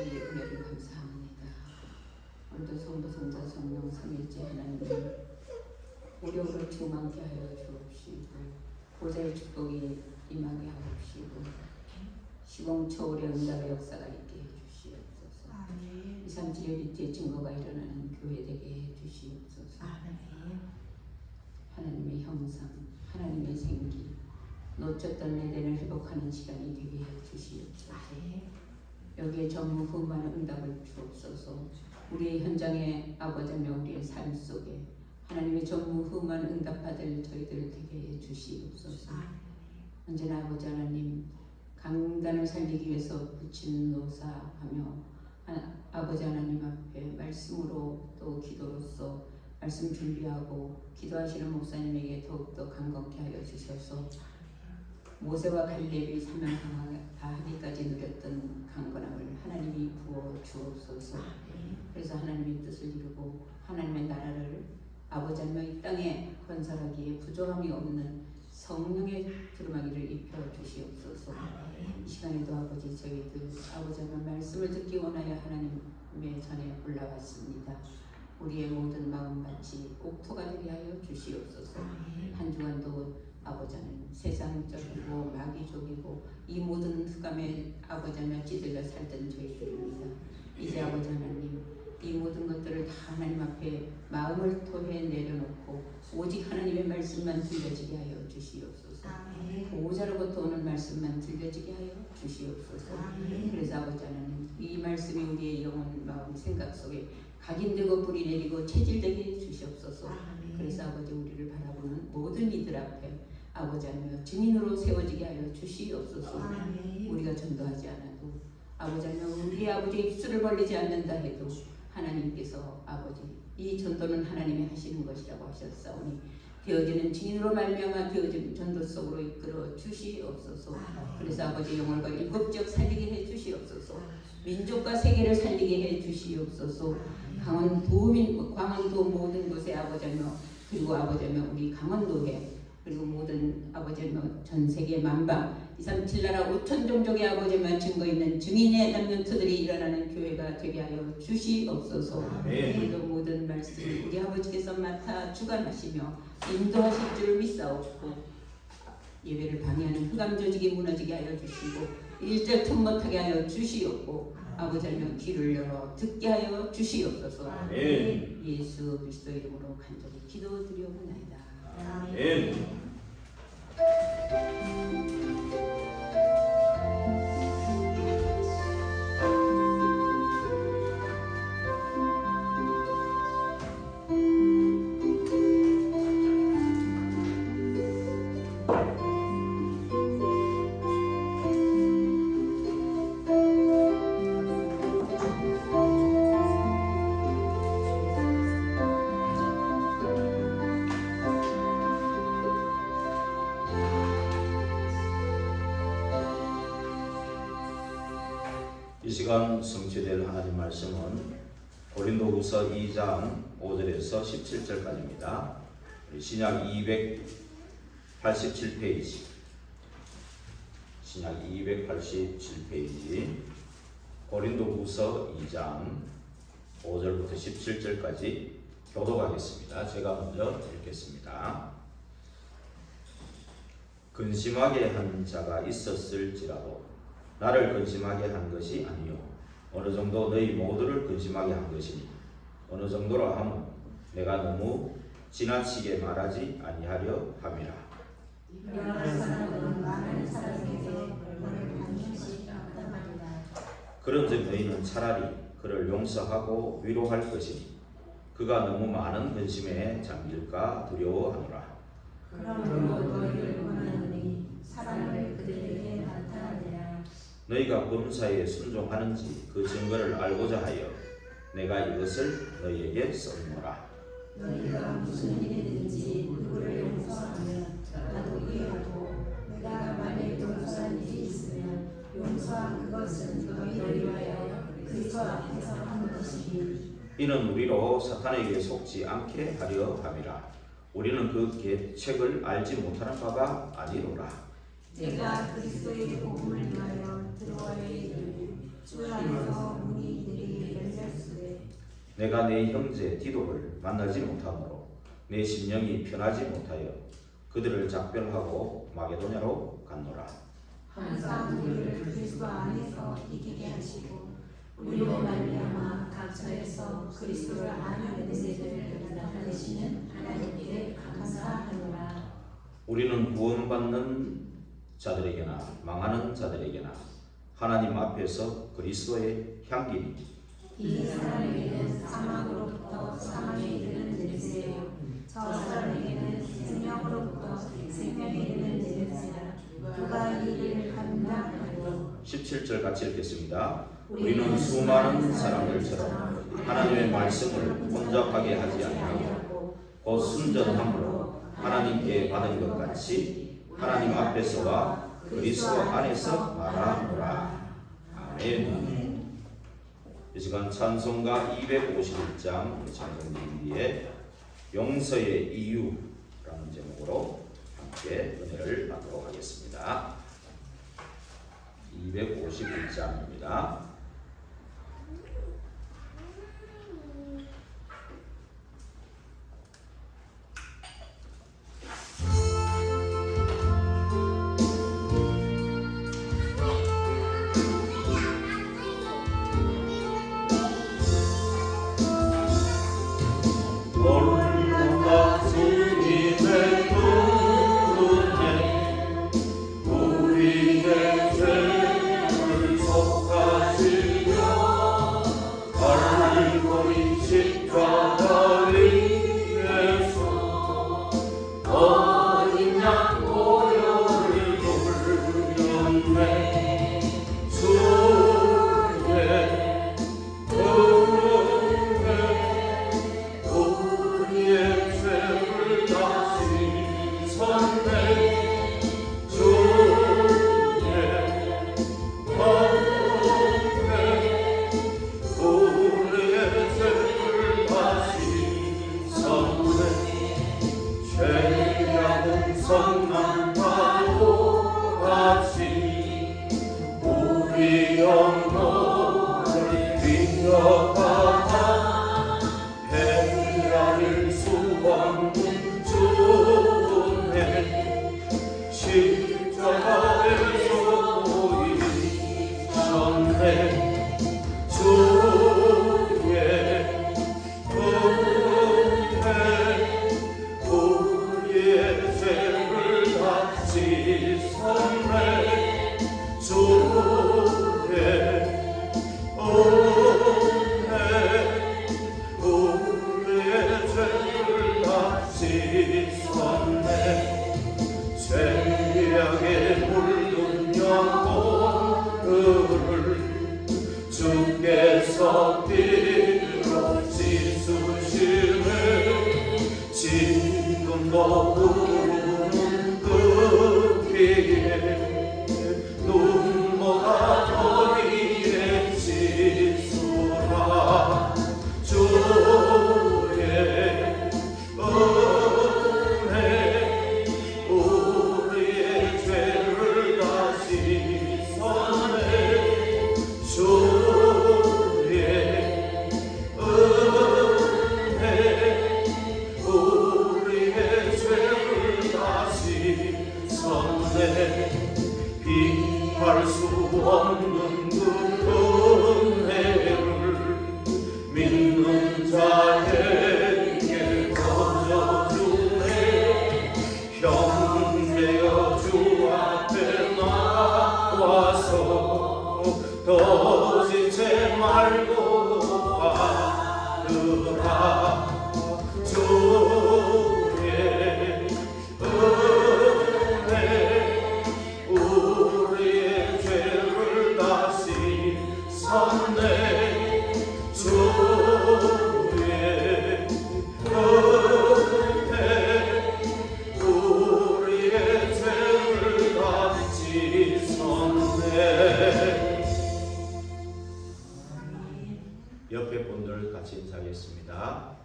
저희 은혜를 감사합니다. 오늘도 성부 성자 성령 삼위일체 하나님 우리 오늘 충만케 하여 주옵시고 보좌의 축복이 임하게 하옵시고 시공초월의 응답의 역사가 있게 해주시옵소서. 아멘. 2, 3, 7일 이때 증거가 일어나는 교회 되게 해주시옵소서. 아멘. 하나님의 형상, 하나님의 생기, 놓쳤던 에덴을 회복하는 시간이 되게 해주시옵소서. 여기에 전무후무한 응답을 주옵소서. 우리의 현장에 아버지며 우리의 삶 속에 하나님의 전무후무한 응답받을 저희들 되게 해주시옵소서. 언제나 아버지 하나님 강단을 살리기 위해서 붙인 노사하며 아버지 하나님 앞에 말씀으로 또 기도로서 말씀 준비하고 기도하시는 목사님에게 더욱더 강건케 하여 주셔서 모세와 갈렙이 사명 다하기까지 누렸던 강건함을 하나님이 부어 주옵소서. 그래서 하나님의 뜻을 이루고 하나님의 나라를 아버지 하나님 이 땅에 건설하기에 부족함이 없는 성령의 두루마기를 입혀 주시옵소서. 이 시간에도 아버지 저희들 아버지 하나님 말씀을 듣기 원하여 하나님의 전에 올라왔습니다. 우리의 모든 마음같이 옥토가 되게 하여 주시옵소서. 한 주간도 아버지 하나님 세상적이고 마귀적이고 이 모든 흑암에 아버지 하나님 찌들려 살던 저희들입니다. 이제 아버지 하나님 이 모든 것들을 다 하나님 앞에 마음을 토해 내려놓고 오직 하나님의 말씀만 들려지게 하여 주시옵소서. 보호자로부터 오는 말씀만 들려지게 하여 주시옵소서. 그래서 아버지 하나님 이 말씀이 우리의 영혼, 마음, 생각 속에 각인되고 뿌리 내리고 체질되게 해 주시옵소서. 그래서 아버지 우리를 바라보는 모든 이들 앞에 아버지 하나님 증인으로 세워지게 하여 주시옵소서. 우리가 전도하지 않아도 아버지 하나님 우리 아버지 입술을 벌리지 않는다 해도 하나님께서 아버지 이 전도는 하나님이 하시는 것이라고 하셨사오니 되어지는 증인으로 말미암아 되어지는 전도 속으로 이끌어 주시옵소서. 그래서 아버지 영혼과 일곱적 살리게 해 주시옵소서. 민족과 세계를 살리게 해 주시옵소서. 강원도 모든 곳에 아버지며 그리고 아버지며 우리 강원도에 그리고 모든 아버지며 전 세계 만방 237나라 5천 종족의 아버지며 증거 있는 증인의 렘넌트들이 일어나는 교회가 되게 하여 주시옵소서. 우리도 모든 말씀을 우리 아버지께서 맡아 주관하시며 인도하실 줄 믿사옵고 예배를 방해하는 흑암 조직이 무너지게 하여 주시고 일절 틈 못하게 하여 주시옵고 아버지 하나님 귀를 열어 듣게 하여 주시옵소서. 예수 그리스도 이름으로 간절히 기도드리옵나이다. 아멘. 이 시간 성취될 하나님 말씀은 고린도후서 2장 5절에서 17절까지입니다. 신약 287페이지 신약 287페이지 고린도후서 2장 5절부터 17절까지 교독하겠습니다. 제가 먼저 읽겠습니다. 근심하게 한 자가 있었을지라도 나를 근심하게 한 것이 아니요 어느 정도 너희 모두를 근심하게 한 것이니 어느 정도라 하면 내가 너무 지나치게 말하지 아니하려 함이라. 그런즉 너희는 차라리 그를 용서하고 위로할 것이니 그가 너무 많은 근심에 잠길까 두려워하노라. 그러므로 너희를 원하노니 사랑을 그들에게 나타내라. 너희가 범사에 순종하는지 그 증거를 알고자 하여 내가 이것을 너희에게 썼노라. 너희가 무슨 일이든지 누구를 용서하면 나도 이해하고 내가 만일 용서한 일이 있으면 용서한 그것은 너희를 위하여 그리스도 앞에서 한 것이니 이는 우리로 사탄에게 속지 않게 하려 함이라. 우리는 그 계책을 알지 못하는 바가 아니로라. 내가 그리스도의 복음을 위하여 들어와야 이르니 주 안에서 문이 내가 내 형제 디도를 만나지 못하므로 내 심령이 편하지 못하여 그들을 작별하고 마게도냐로 갔노라. 항상 우리를 그리스도 안에서 이기게 하시고 우리로 말미암아 각처에서 그리스도를 아는 은혜를 나타내시는 하나님께 감사하노라. 우리는 구원받는 자들에게나 망하는 자들에게나 하나님 앞에서 그리스도의 향기니 이 사람에게는 사망으로부터 사망에 이르는 냄새요 저 사람에게는 생명으로부터 생명에 이르는 냄새라. 누가 이 일을 감당하리요. 17절 같이 읽겠습니다. 우리는 수많은 사람들처럼 하나님의 말씀을 혼잡하게 하지 아니하고 곧 순전함으로 하나님께 받은 것 같이 하나님 앞에서와 그리스도 안에서 말하노라. 아멘. 이 시간 찬송가 251장 찬송기에 용서의 이유라는 제목으로 함께 은혜를 받도록 하겠습니다. 251장입니다. 옆에 분들 같이 인사하겠습니다.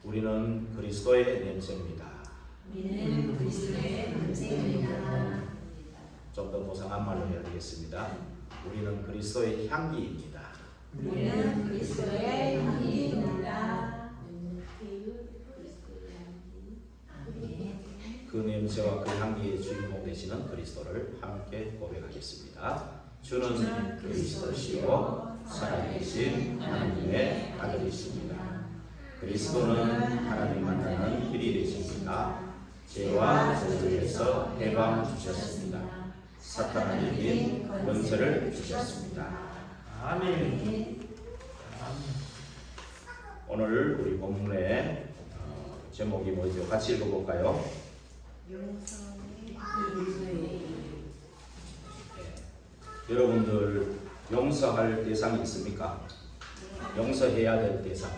우리는 그리스도의 냄새입니다. 우리는 그리스도의 냄새입니다. 좀 더 고상한 말로 해야 되겠습니다. 우리는 그리스도의 향기입니다. 우리는 그리스도의 향기입니다. 그 냄새와 그 향기의 주인공 되시는 그리스도를 함께 고백하겠습니다. 주는 그리스도시요 살아계신 하나님의 아들이십니다. 그리스도는 하나님 만나는 길이 되십니다. 죄와 저주에서 해방 주셨습니다. 사탄을 이긴 권세를 주셨습니다. 아멘. 오늘 우리 본문의 제목이 뭐죠? 같이 읽어볼까요? 여러분들 용서할 대상이 있습니까? 용서해야 될 대상.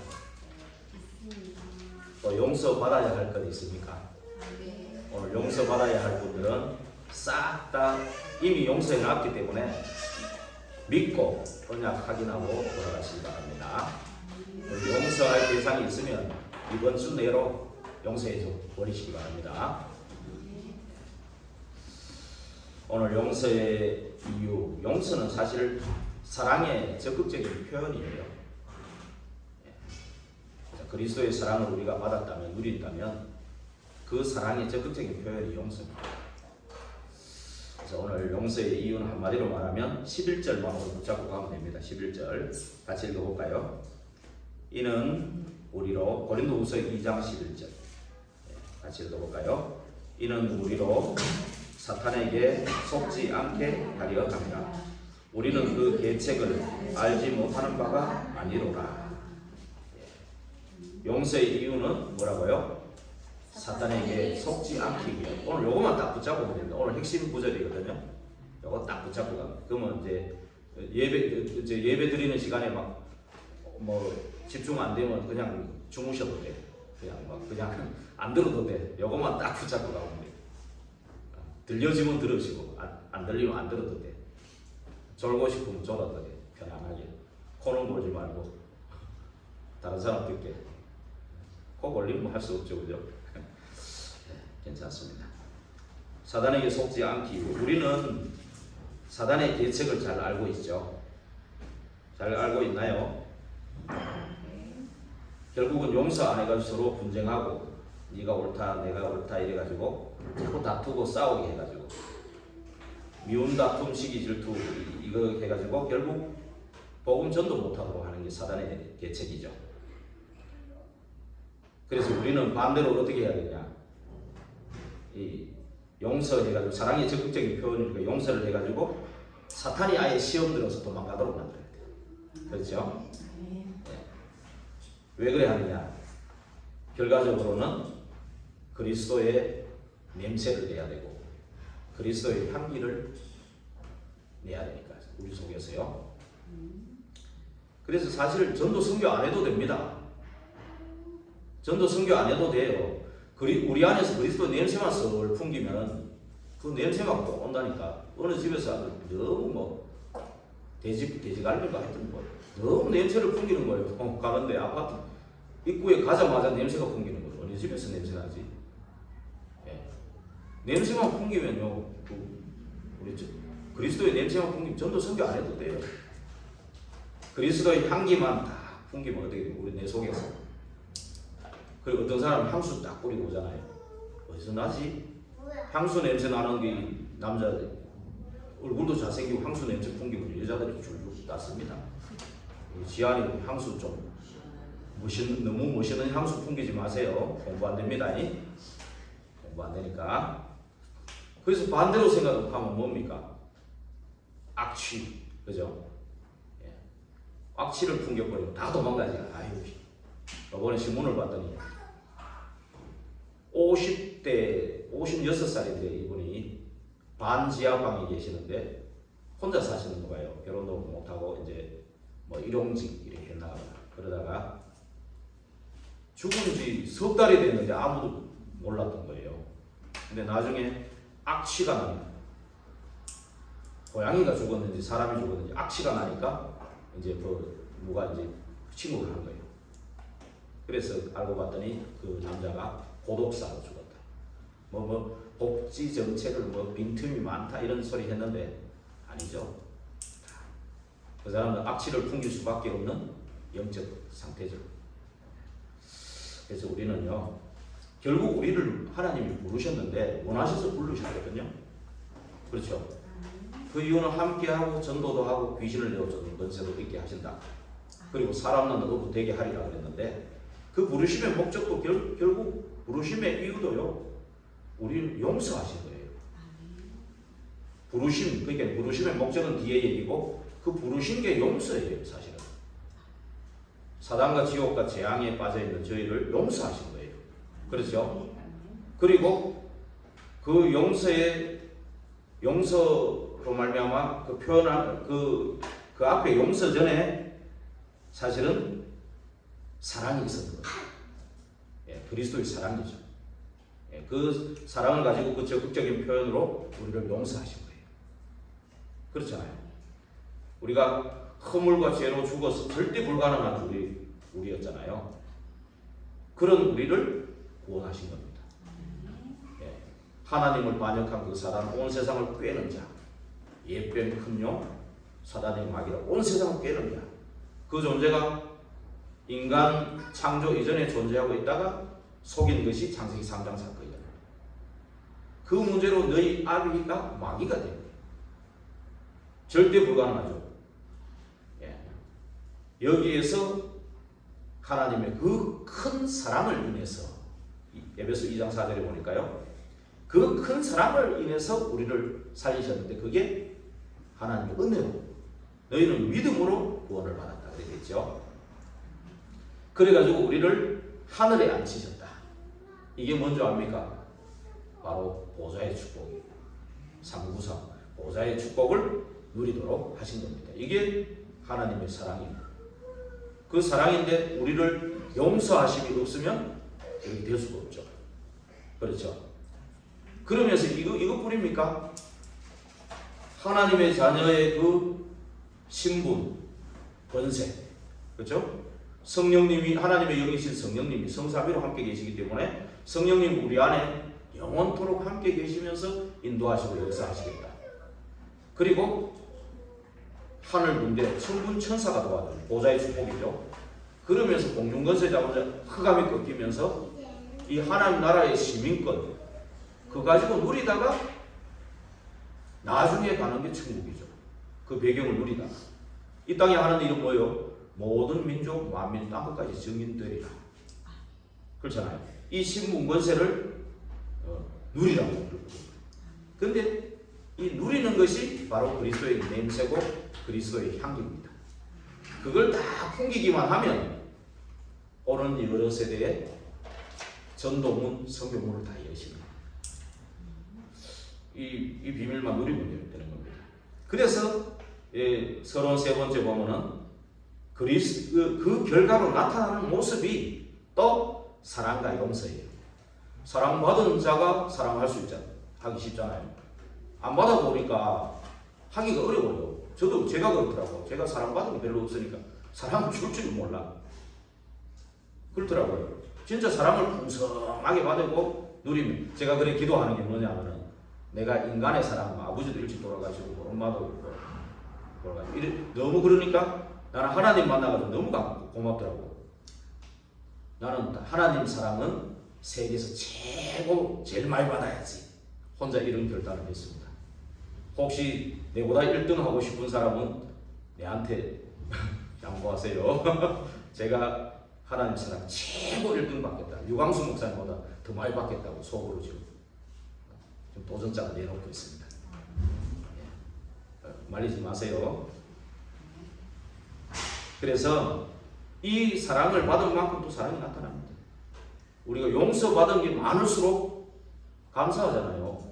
또 용서받아야 할 것 있습니까? 오늘 용서받아야 할 분들은 싹 다 이미 용서해 놨기 때문에 믿고 언약 확인하고 돌아가시기 바랍니다. 용서할 대상이 있으면 이번 주 내로 용서해 버리시기 바랍니다. 오늘 용서의 이유, 용서는 사실 사랑의 적극적인 표현이에요. 그리스도의 사랑을 우리가 받았다면, 누린다면 그 사랑의 적극적인 표현이 용서입니다. 그래서 오늘 용서의 이유는 한마디로 말하면 11절만 붙잡고 가면 됩니다. 11절 같이 읽어볼까요? 이는 우리로, 고린도후서 2장 11절 같이 읽어볼까요? 이는 우리로 사탄에게 속지 않게 하려 합니다. 우리는 그 계책을 알지 못하는 바가 아니로라. 용서의 이유는 뭐라고요? 사탄에게 속지 않기 위해. 오늘 요거만 딱 붙잡고 됩니다. 오늘 핵심 구절이거든요. 요거 딱 붙잡고 가면. 그러면 이제 예배 드리는 시간에 막 뭐 집중 안 되면 그냥 주무셔도 돼. 그냥 안 들어도 돼. 요거만 딱 붙잡고 가면 돼. 들려지면 들으시고 안 들리면 안 들어도 돼. 졸고 싶으면 졸아도 돼. 편안하게. 코는 골지 말고 다른 사람 듣게. 코 골리면 할 수 없죠, 그죠? 괜찮습니다. 사단에게 속지 않기 위해 우리는 사단의 계책을 잘 알고 있죠. 잘 알고 있나요? 결국은 용서 안 해가지고 서로 분쟁하고 네가 옳다 내가 옳다 이래가지고 자꾸 다투고 싸우게 해가지고 미운 다툼 시기 질투 이거 해가지고 결국 복음 전도 못하도록 하는 게 사단의 계책이죠. 그래서 우리는 반대로 어떻게 해야 되냐, 이 용서해가지고 사랑의 적극적인 표현이니까 용서를 해가지고 사탄이 아예 시험 들어서 도망가도록 만들어야 돼요. 그렇죠? 네. 왜 그래 하느냐, 결과적으로는 그리스도의 냄새를 내야 되고 그리스도의 향기를 내야 되니까 우리 속에서요. 그래서 사실 전도 선교 안 해도 됩니다. 전도 선교 안 해도 돼요. 우리 안에서 그리스도 냄새만 썰 풍기면 그 냄새만 꼭 온다니까. 어느 집에서 너무 뭐 돼지갈비가 하여튼 뭐 너무 냄새를 풍기는 거예요. 가는데 아파트 입구에 가자마자 냄새가 풍기는 거예요. 어느 집에서 냄새 나지? 예. 냄새만 풍기면요, 우리 그리스도의 냄새만 풍기면 전도 선교 안 해도 돼요. 그리스도의 향기만 다 풍기면 어떻게 돼요? 우리 내 속에서. 그리고 어떤 사람은 향수 딱 뿌리고 오잖아요. 어디서 나지? 향수 냄새 나는 게 남자들 얼굴도 잘생기고 향수 냄새 풍기면 여자들이 줄줄 났습니다. 지안이 향수 좀 너무 멋있는 향수 풍기지 마세요. 공부 안 됩니다. 공부 안 되니까. 그래서 반대로 생각하면 뭡니까? 악취, 그죠? 예. 악취를 풍겨버리고 다 도망가지. 아유, 이번에 신문을 봤더니 56살인데 이분이 반지하방에 계시는데 혼자 사시는 거예요. 결혼도 못하고 이제 뭐 일용직 이렇게 했나 봐요. 그러다가 죽은 지 석 달이 됐는데 아무도 몰랐던 거예요. 근데 나중에 악취가 납니다. 고양이가 죽었는지 사람이 죽었는지 악취가 나니까 이제 누가 이제 신고를 한 거예요. 그래서 알고 봤더니 그 남자가 고독사로 죽었다. 복지 정책을 빈틈이 많다 이런 소리 했는데 아니죠. 그 사람은 악취를 풍길 수밖에 없는 영적 상태죠. 그래서 우리는요, 결국 우리를 하나님이 부르셨는데 원하셔서 부르셨거든요. 그렇죠? 그 이유는 함께하고 전도도 하고 귀신을 내어주는 권세도 있게 하신다. 그리고 사람은 너도 되게 하리라 그랬는데 그 부르심의 목적도 결국 부르심의 이유도요, 우리를 용서하신 거예요. 부르심, 그러니까 부르심의 목적은 뒤에 얘기고 그 부르신 게 용서예요. 사실은 사단과 지옥과 재앙에 빠져있는 저희를 용서하신 거예요. 그렇죠? 그리고 그 용서로 말미암아 그 표현한 그 앞에 용서 전에 사실은 사랑이 있었던 거예요. 예, 그리스도의 사랑이죠. 예, 그 사랑을 가지고 그 적극적인 표현으로 우리를 용서하신 거예요. 그렇잖아요. 우리가 허물과 죄로 죽어서 절대 불가능한 우리였잖아요. 그런 우리를 구원하신 겁니다. 예, 하나님을 반역한 그 사단, 온 세상을 꿰는 자, 옛뱀 큰용 사단의 마귀라 온 세상을 꿰는 자, 그 존재가 인간 창조 이전에 존재하고 있다가 속인 것이 창세기 3장 사건이다. 그 문제로 너희 아비가 마귀가 됩니다. 절대 불가능하죠. 예. 여기에서 하나님의 그 큰 사랑을 인해서 에베소 2장 4절에 보니까요, 그 큰 사랑을 인해서 우리를 살리셨는데 그게 하나님의 은혜로 너희는 믿음으로 구원을 받았다 그랬겠죠. 그래가지고 우리를 하늘에 앉히셨다. 이게 뭔지 압니까? 바로 보좌의 축복이에요. 삼구상 보좌의 축복을 누리도록 하신 겁니다. 이게 하나님의 사랑입니다. 그 사랑인데 우리를 용서하심이 없으면 이렇게 될 수가 없죠. 그렇죠? 그러면서 이것뿐입니까? 하나님의 자녀의 그 신분, 권세, 그렇죠? 성령님이, 하나님의 영이신 성령님이 성삼위로 함께 계시기 때문에 성령님 우리 안에 영원토록 함께 계시면서 인도하시고 역사하시겠다. 그리고 하늘 군대 천군 천사가 도와주는 보좌의 축복이죠. 그러면서 공중권세 잡으자 흑암이 꺾이면서 이 하나님 나라의 시민권 그거 가지고 누리다가 나중에 가는 게 천국이죠. 그 배경을 누리다가 이 땅에 하는 일은 뭐예요? 모든 민족 만민 땅끝까지 증인되리라. 그렇잖아요. 이 신분 권세를 누리라고. 근데 이 누리는 것이 바로 그리스도의 냄새고 그리스도의 향기입니다. 그걸 다 풍기기만 하면 오는 여러 세대에 전도문, 성교문을 다 여시는 이 비밀만 누리면 되는 겁니다. 그래서 서론 세 번째 보면은 그 결과로 나타나는 모습이 또 사랑과 용서예요. 사랑받은 자가 사랑할 수 있잖아요. 하기 쉽잖아요. 안 받아보니까 하기가 어려워요. 제가 그렇더라고요. 제가 사랑받은 게 별로 없으니까 사랑을 줄 줄 몰라. 그렇더라고요. 진짜 사랑을 풍성하게 받고 누리면, 제가 그래 기도하는 게 뭐냐면은 내가 인간의 사랑, 아버지도 일찍 돌아가시고 엄마도 돌아가시고 너무 그러니까 나는 하나님 만나가지고 너무 고맙더라고. 나는 하나님 사랑은 세계에서 제일 많이 받아야지. 혼자 이런 결단을 했습니다. 혹시 내보다 1등 하고 싶은 사람은 내한테 양보하세요. 제가 하나님 사랑 최고 1등 받겠다. 유광수 목사님보다 더 많이 받겠다고 속으로 지금 좀 도전장을 내놓고 있습니다. 말리지 마세요. 그래서 이 사랑을 받은 만큼 또 사랑이 나타납니다. 우리가 용서받은 게 많을수록 감사하잖아요.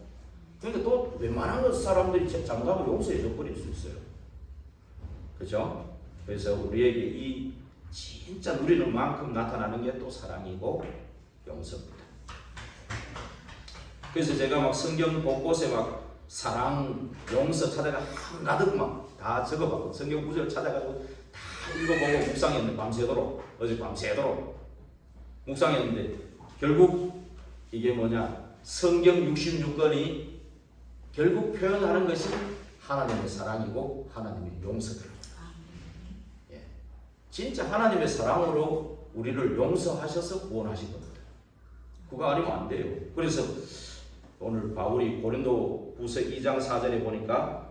그러니까 또 웬만한 사람들이 잘못하면 용서해줘 버릴 수 있어요. 그렇죠? 그래서 우리에게 이 진짜 누리는 만큼 나타나는 게 또 사랑이고 용서입니다. 그래서 제가 막 성경 곳곳에 막 사랑, 용서 찾아가 한가득 막 다 적어봤고 성경 구절 찾아가지고 다 읽어보고 묵상했는데 밤새도록, 어제 밤새도록 묵상했는데 결국 이게 뭐냐, 성경 66권이 결국 표현하는 것이 하나님의 사랑이고 하나님의 용서다. 예. 진짜 하나님의 사랑으로 우리를 용서하셔서 구원하신 겁니다. 그거 아니면 안 돼요. 그래서 오늘 바울이 고린도후서 2장 4절에 보니까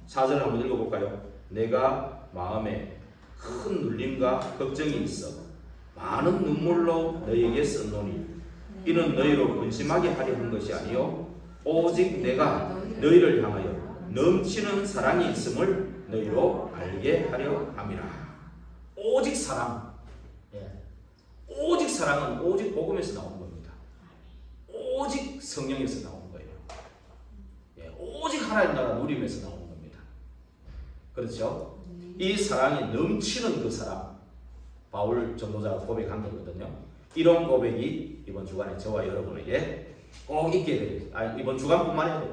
4절을 한번 읽어볼까요? 내가 마음에 큰 눌림과 걱정이 있어 많은 눈물로 너희에게 썼노니 이는 너희로 근심하게 하려 한 것이 아니요 오직 내가 너희를 향하여 넘치는 사랑이 있음을 너희로 알게 하려 함이라. 오직 사랑. 오직 사랑은 오직 복음에서 나오는 겁니다. 오직 성령에서 나오는 거예요. 오직 하나님 나라 누림에서 나오는 겁니다. 그렇죠? 이 사랑이 넘치는 그 사랑, 바울 전도자가 고백한 거거든요. 이런 고백이 이번 주간에 저와 여러분에게 꼭 있게 되길, 이번 주간뿐만 아니라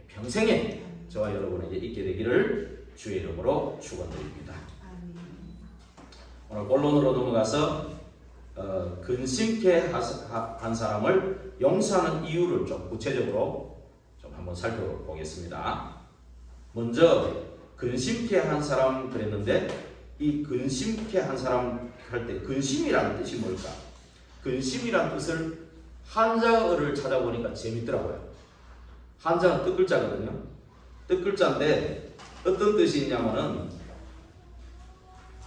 평생에 저와 여러분에게 있게 되기를 주의 이름으로 축원드립니다. 오늘 본론으로 넘어가서 근심케 한 사람을 용서하는 이유를 좀 구체적으로 좀 한번 살펴보겠습니다. 먼저 근심케 한 사람 그랬는데 이 근심케 한 사람 할 때 근심이라는 뜻이 뭘까? 근심이라는 뜻을 한자어를 찾아보니까 재밌더라고요. 한자는 뜻글자거든요. 뜻글자인데 어떤 뜻이 있냐면은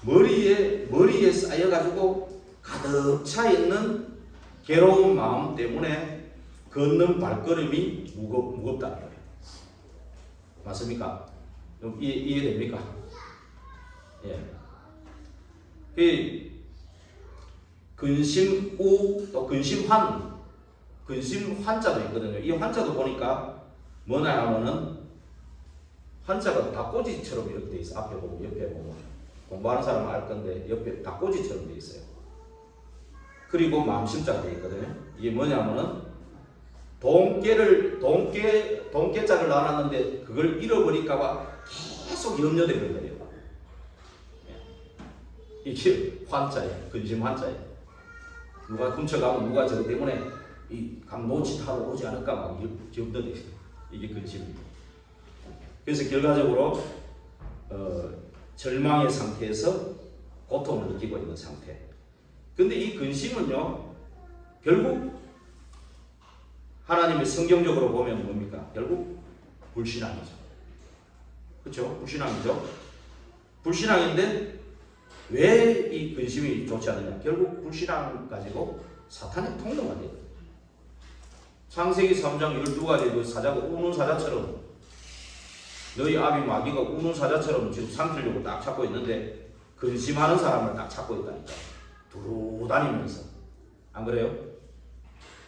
머리에 쌓여가지고 가득 차 있는 괴로운 마음 때문에 걷는 발걸음이 무겁다는 거예요. 맞습니까? 이해됩니까? 예. 근심우 또 근심환자도 있거든요. 이 환자도 보니까 뭐냐 하면은 환자가 닭꼬지처럼 이렇게 돼 있어. 앞에 보고 옆에 보고 공부하는 사람은 알 건데 옆에 닭꼬지처럼 돼 있어요. 그리고 마음심자가 돼 있거든요. 이게 뭐냐면은 돈깨자를 놔놨는데 그걸 잃어버릴까봐 계속 염려되는 거예요. 이게 환자예요. 근심 환자예요. 누가 훔쳐가고 누가 저 때문에 감 놓치타러 오지 않을까 막 염려돼요. 이게 근심입니다. 그래서 결과적으로 절망의 상태에서 고통을 느끼고 있는 상태. 근데 이 근심은요, 결국 하나님의 성경적으로 보면 뭡니까? 결국 불신앙이죠. 그렇죠? 불신앙이죠. 불신앙인데 왜 이 근심이 좋지 않느냐? 결국 불신앙 가지고 사탄의 통로가 되거든요. 창세기 3장 12가지 그 사자가 우는 사자처럼 너희 아비 마귀가 우는 사자처럼 지금 삼키려고 딱 찾고 있는데 근심하는 사람을 딱 찾고 있다니까. 두루 다니면서. 안 그래요?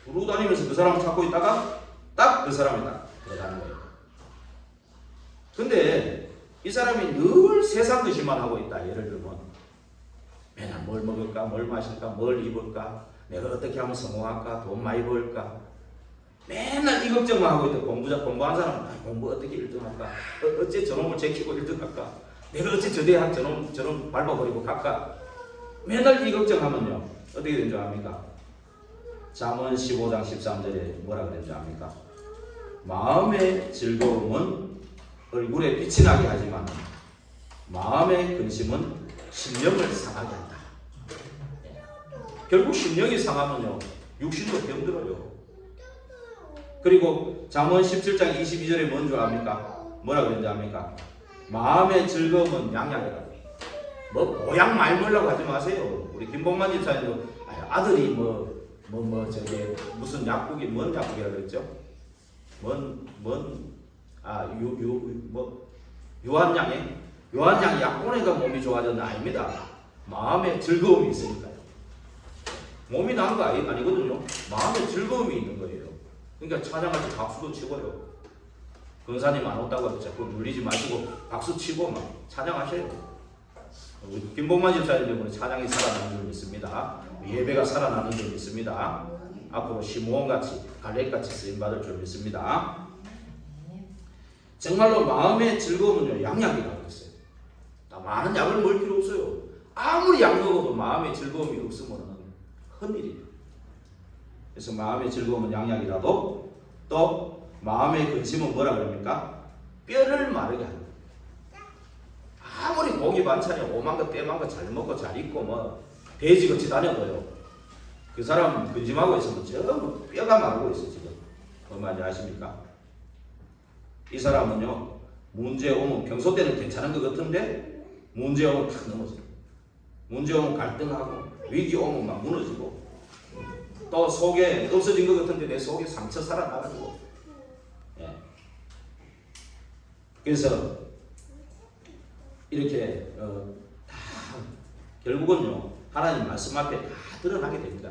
두루 다니면서 그 사람을 찾고 있다가 딱 그 사람이 딱 들어가는 거예요. 근데 이 사람이 늘 세상 근심만 하고 있다. 예를 들면 맨날 뭘 먹을까, 뭘 마실까, 뭘 입을까, 내가 어떻게 하면 성공할까, 돈 많이 벌까, 맨날 이 걱정만 하고 있다. 공부한 사람은 공부 어떻게 1등할까, 어째 저놈을 제키고 1등할까, 내가 어째 저 대학 저놈 밟아버리고 갈까. 맨날 이 걱정하면요 어떻게 되는 줄 압니까? 잠언 15장 13절에 뭐라 그랬는 줄 압니까? 마음의 즐거움은 얼굴에 빛이 나게 하지만 마음의 근심은 심령을 상하게 한다. 결국 심령이 상하면요 육신도 병들어요. 그리고 잠언 17장 22절에 뭔 줄 압니까? 뭐라 그랬는지 압니까? 마음의 즐거움은 양약이라고. 뭐 보양 많이 먹으려고 하지 마세요. 우리 김봉만 집사님도 아들이 저게 무슨 약국이 뭔 약국이라고 그랬죠? 요한양이 약 보내가 몸이 좋아졌나? 아닙니다. 마음에 즐거움이 있으니까요. 몸이 나은 거 아니거든요. 마음에 즐거움이 있는 거예요. 그러니까 찬양할 때 박수도 치고요. 권사님 안 온다고 자꾸 눌리지 마시고 박수 치고 막 찬양하셔요. 우리 김봉만 집사님 때문에 찬양이 살아나는 줄 믿습니다. 예배가 살아나는 줄 믿습니다. 앞으로 시므온같이 갈렙같이 쓰임받을 줄 믿습니다. 정말로 마음의 즐거움은요 양약이라고 했어요. 많은 약을 먹을 필요 없어요. 아무리 약 먹어도 마음의 즐거움이 없으면 큰일이에요. 그래서 마음의 즐거움은 양약이라도 또 마음의 근심은 뭐라 그럽니까? 뼈를 마르게 합니다. 아무리 고기 반찬이 오만 거 떼만 거 잘 먹고 잘 입고 뭐 돼지같이 다녀도요. 그 사람 근심하고 있으면 전부 뼈가 마르고 있어 지금. 뭔 말인지 아십니까? 이 사람은요 문제 오면 평소 때는 괜찮은 것 같은데 문제 오면 탁 넘어져요. 문제 오면 갈등하고 위기 오면 막 무너지고 또 속에 없어진 것 같은데 내 속에 상처 살아나가지고 예. 그래서 이렇게 다 결국은요 하나님 말씀 앞에 다 드러나게 됩니다.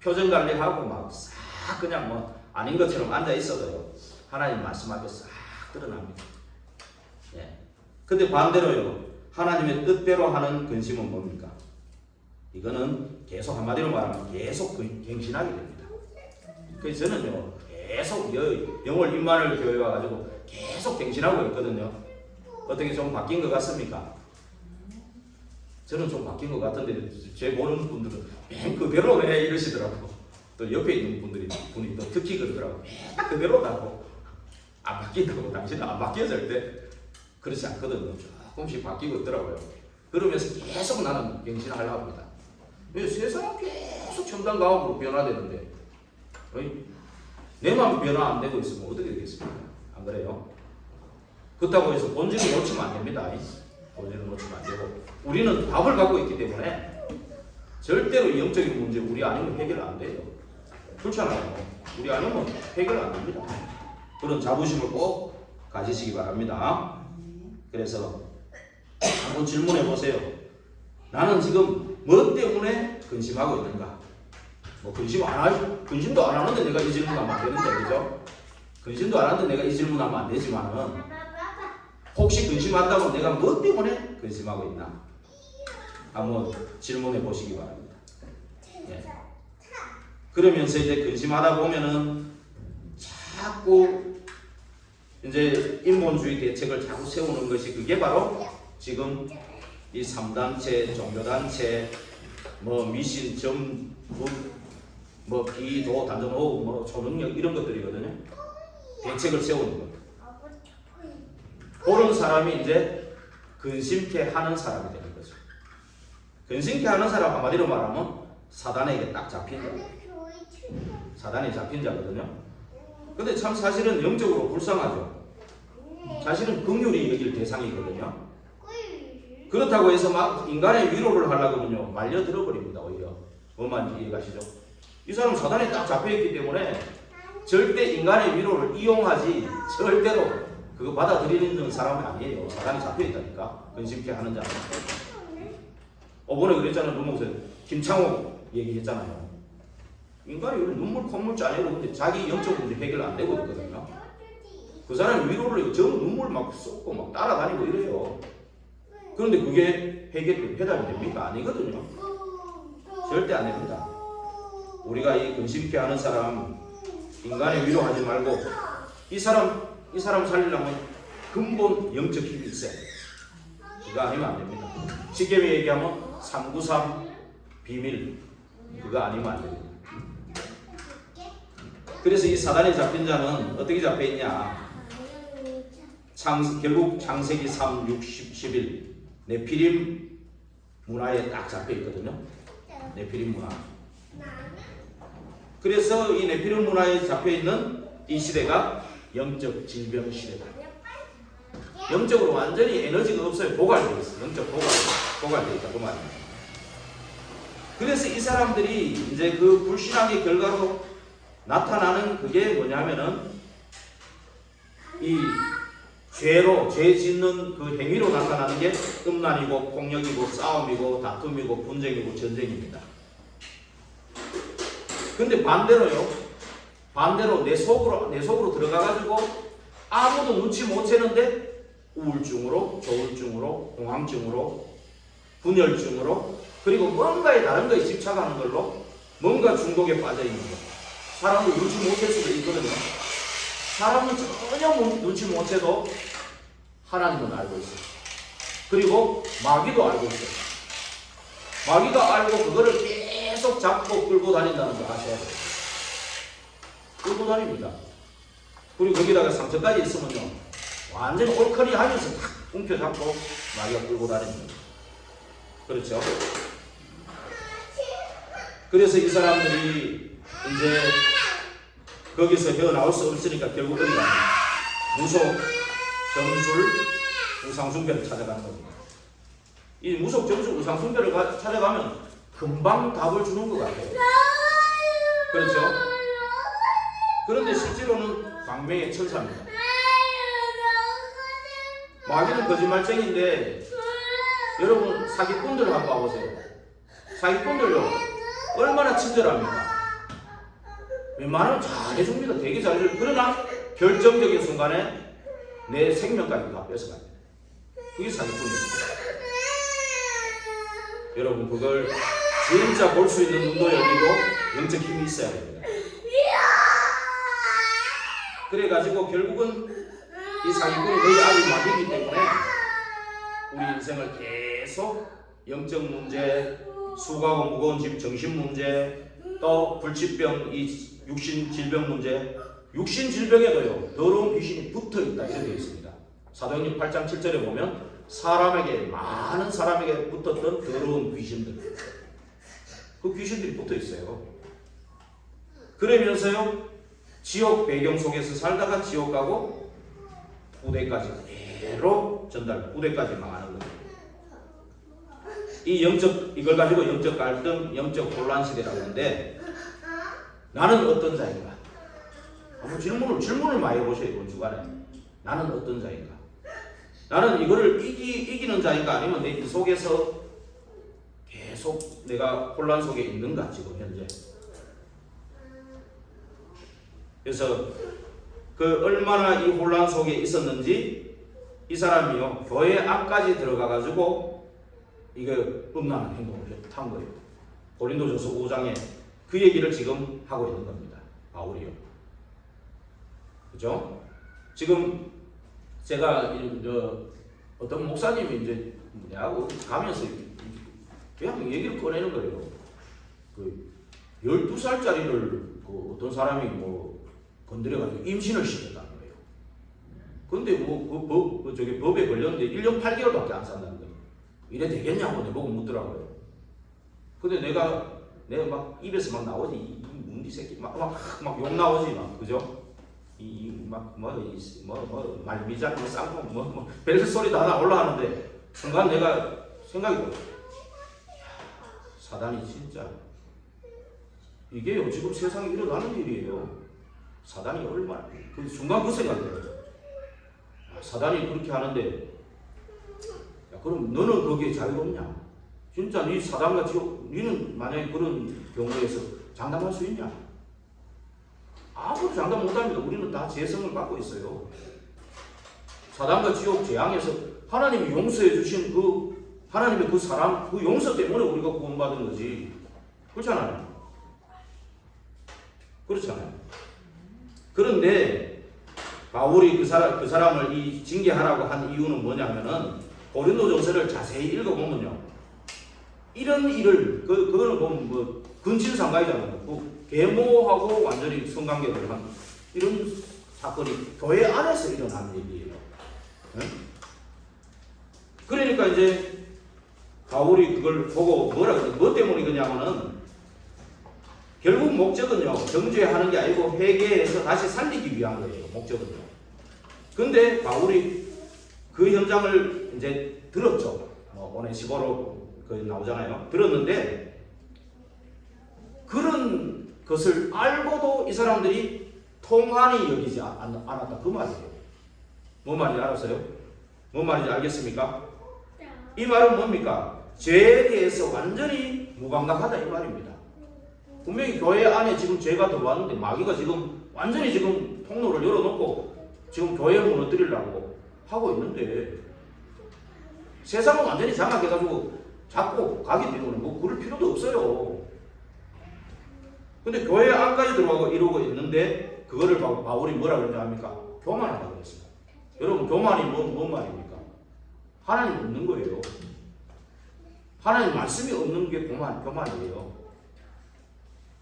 표정 관리하고 막 싹 그냥 뭐 아닌 것처럼 앉아 있어도요 하나님 말씀 앞에 싹 드러납니다. 예. 근데 반대로요 하나님의 뜻대로 하는 근심은 뭡니까? 이거는 계속 한마디로 말하면 계속 갱신하게 됩니다. 그래서 저는요 계속 영월 임마누엘 교회 와가지고 계속 갱신하고 있거든요. 어떻게 좀 바뀐 것 같습니까? 저는 좀 바뀐 것 같은데 제 모르는 분들은 맨 그대로네 이러시더라고. 또 옆에 있는 분이 또 특히 그러더라고. 맨 그대로다고. 안 바뀐다고. 당신은 안 바뀌어 절대. 그렇지 않거든요. 조금씩 바뀌고 있더라고요. 그러면서 계속 나는 갱신하려고 합니다. 왜 세상은 계속 첨단과학으로 변화되는데 내 마음이 변화 안 되고 있으면 어떻게 되겠습니까? 안 그래요? 그렇다고 해서 본질을 놓치면 안 됩니다. 본질을 놓치면 안 되고 우리는 답을 갖고 있기 때문에 절대로 영적인 문제 우리 아니면 해결 안 돼요. 그렇잖아요. 우리 아니면 해결 안 됩니다. 그런 자부심을 꼭 가지시기 바랍니다. 그래서 한번 질문해 보세요. 나는 지금 뭐 때문에 근심하고 있는가? 뭐 근심도 안 하는데 내가 이 질문하면 안 되는데, 그죠? 근심도 안 하는데 내가 이 질문하면 안 되지만은 혹시 근심한다고 내가 뭐 때문에 근심하고 있나? 한번 질문해 보시기 바랍니다. 예. 그러면서 이제 근심하다 보면은 자꾸 이제 인본주의 대책을 자꾸 세우는 것이 그게 바로 지금 이 3단체, 종교단체, 뭐 미신, 전북, 뭐 기도, 단정호흡, 뭐 초능력 이런 것들이거든요. 대책을 세우는 것. 그런 사람이 이제 근심케 하는 사람이 되는 거죠. 근심케 하는 사람 한마디로 말하면 사단에게 딱 잡힌 자. 사단에 잡힌 자거든요. 근데 참 사실은 영적으로 불쌍하죠. 사실은 긍휼히 여길 대상이거든요. 그렇다고 해서 막 인간의 위로를 하려고는요 말려 들어버립니다. 오히려 뭔 말인지 이해가시죠? 이 사람 사단에 딱 잡혀있기 때문에 절대 인간의 위로를 이용하지 절대로 그거 받아들이는 사람은 아니에요. 사단에 잡혀있다니까. 근심케 하는 자는. 이번에 그랬잖아요. 눈목사 김창호 얘기했잖아요. 인간이 눈물 콧물 짜내고 근데 자기 영적 문제 해결 안 되고 있거든요. 그 사람이 위로를 전부 눈물 막 쏟고 막 따라다니고 이래요. 그런데 그게 해결이 됩니까? 아니거든요. 절대 안 됩니다. 우리가 이 근심케 하는 사람 인간의 위로하지 말고 이 사람 살리려면 근본 영적 힘이 있어야 돼요. 그거 아니면 안 됩니다. 쉽게 얘기하면 393 비밀 그거 아니면 안 됩니다. 그래서 이 사단에 잡힌 자는 어떻게 잡혀있냐? 결국 창세기 3, 6, 11 네피림 문화에 딱 잡혀있거든요. 네피림 문화. 그래서 이 네피림 문화에 잡혀있는 이 시대가 영적 질병 시대다. 영적으로 완전히 에너지가 없어요. 고갈되어 있어요. 영적 고갈되어 있다. 그 말입니다. 그래서 이 사람들이 이제 그 불신앙의 결과로 나타나는 그게 뭐냐면은 이 죄 짓는 그 행위로 나타나는 게 음란이고 폭력이고 싸움이고 다툼이고 분쟁이고 전쟁입니다. 근데 반대로 내 속으로 들어가가지고 아무도 눈치 못 채는데 우울증으로, 조울증으로, 공황증으로, 분열증으로 그리고 뭔가에 다른 거에 집착하는 걸로 뭔가 중독에 빠져 있는 거. 사람을 눈치 못 챌 수도 있거든요. 사람은 전혀 눈치 못 채도 하나님은 알고 있어요. 그리고 마귀도 알고 있어요. 마귀가 알고 그거를 계속 잡고 끌고 다닌다는 거 아셔야 돼요. 끌고 다닙니다. 그리고 거기다가 상처까지 있으면요 완전히 올커리 하면서 탁 움켜잡고 마귀가 끌고 다니는 거예요. 그렇죠? 그래서 이 사람들이 이제 거기서 헤어나올 수 없으니까 결국 어디 가냐? 무속, 점술, 우상숭배를 찾아가는 겁니다. 이 무속, 점술, 우상숭배를 찾아가면 금방 답을 주는 것 같아요. 그렇죠? 그런데 실제로는 광명의 천사입니다. 마귀는 거짓말쟁이인데 여러분 사기꾼들 한번 봐보세요. 사기꾼들요 얼마나 친절합니까? 웬만하면 잘해줍니다. 되게 잘해줍니다. 그러나 결정적인 순간에 내 생명까지 다 뺏어갑니다. 그게 사기꾼입니다. 여러분 그걸 진짜 볼 수 있는 눈도 열리고 영적 힘이 있어야 됩니다. 그래가지고 결국은 이 사기꾼이 너희 아들 마귀이기 때문에 우리 인생을 계속 영적 문제, 수고하고 무거운 집 정신 문제, 또 불치병, 이 육신 질병 문제, 육신 질병에도요 더러운 귀신이 붙어있다 이렇게 되어 있습니다. 사도행전 8장 7절에 보면 많은 사람에게 붙었던 더러운 귀신들, 그 귀신들이 붙어있어요. 그러면서요 지옥 배경 속에서 살다가 지옥 가고 후대까지 그대로 후대까지 망하는 거예요. 이걸 가지고 영적 갈등, 영적 혼란 시대라고 하는데 나는 어떤 자인가? 한번 질문을 많이 해보세요. 이번 주간에 나는 어떤 자인가? 나는 이거를 이기는 자인가? 아니면 내 속에서 계속 내가 혼란 속에 있는가? 지금 현재. 그래서 그 얼마나 이 혼란 속에 있었는지 이 사람이요 교회 앞까지 들어가가지고 이거 음란한 행동을 한 거예요. 고린도전서 5장에 그 얘기를 지금 하고 있는 겁니다. 바울이요. 그죠? 지금 제가 어떤 목사님이 이제 내하고 가면서 그냥 얘기를 꺼내는 거예요. 그 12살짜리를 그 어떤 사람이 건드려가지고 임신을 시켰다는 거예요. 근데 법에 걸렸는데 1년 8개월밖에 안 산다는 거예요. 이래 되겠냐고 내보고 묻더라고요. 근데 내가 막 입에서 막 나오지, 이 문디 새끼 막 욕 나오지 막, 그죠? 말미잘 쌍콩 벨 소리 다 올라가는데 순간 내가 생각이 들어요. 사단이 진짜 이게요 지금 세상에 일어나는 일이에요. 사단이 얼마나 그 순간 그 생각이 들어요. 사단이 그렇게 하는데 야, 그럼 너는 거기에 자유롭냐? 진짜 네 사단과 지옥 너는 만약에 그런 경우에서 장담할 수 있냐? 아무도 장담 못합니다. 우리는 다 죄성을 갖고 있어요. 사단과 지옥 재앙에서 하나님이 용서해 주신 하나님의 그 사랑, 그 용서 때문에 우리가 구원받은 거지. 그렇잖아요. 그렇잖아요. 그런데 바울이 그 사람을 징계하라고 한 이유는 뭐냐면은 고린도전서를 자세히 읽어보면요. 이런 일을 그거는 보면 근친상가이잖아요. 계모하고 완전히 성관계를 한 이런 사건이 교회 안에서 일어나는 일이에요. 네? 그러니까 이제 바울이 그걸 보고 뭐 때문에 그러냐면은 결국 목적은요 정죄하는 게 아니고 회개해서 다시 살리기 위한 거예요. 목적은요. 근데 바울이 그 현장을 이제 들었죠. 오네시보로 나오잖아요. 들었는데 그런 것을 알고도 이 사람들이 통한이 여기지 않았다. 그 말이에요. 뭔 말인지 알았어요? 뭔 말인지 알겠습니까? 이 말은 뭡니까? 죄에 대해서 완전히 무감각하다 이 말입니다. 분명히 교회 안에 지금 죄가 들어왔는데 마귀가 지금 완전히 지금 통로를 열어놓고 지금 교회 무너뜨리려고 하고 있는데 세상은 완전히 장악해가지고 잡고 가기 때문에 그럴 필요도 없어요. 근데 교회 안까지 들어가고 이러고 있는데 그거를 바울이 뭐라 그러냐 합니까? 교만하다고 그랬습니다. 여러분 교만이 뭔 말입니까? 하나님 없는 거예요. 하나님 말씀이 없는 게 교만이에요.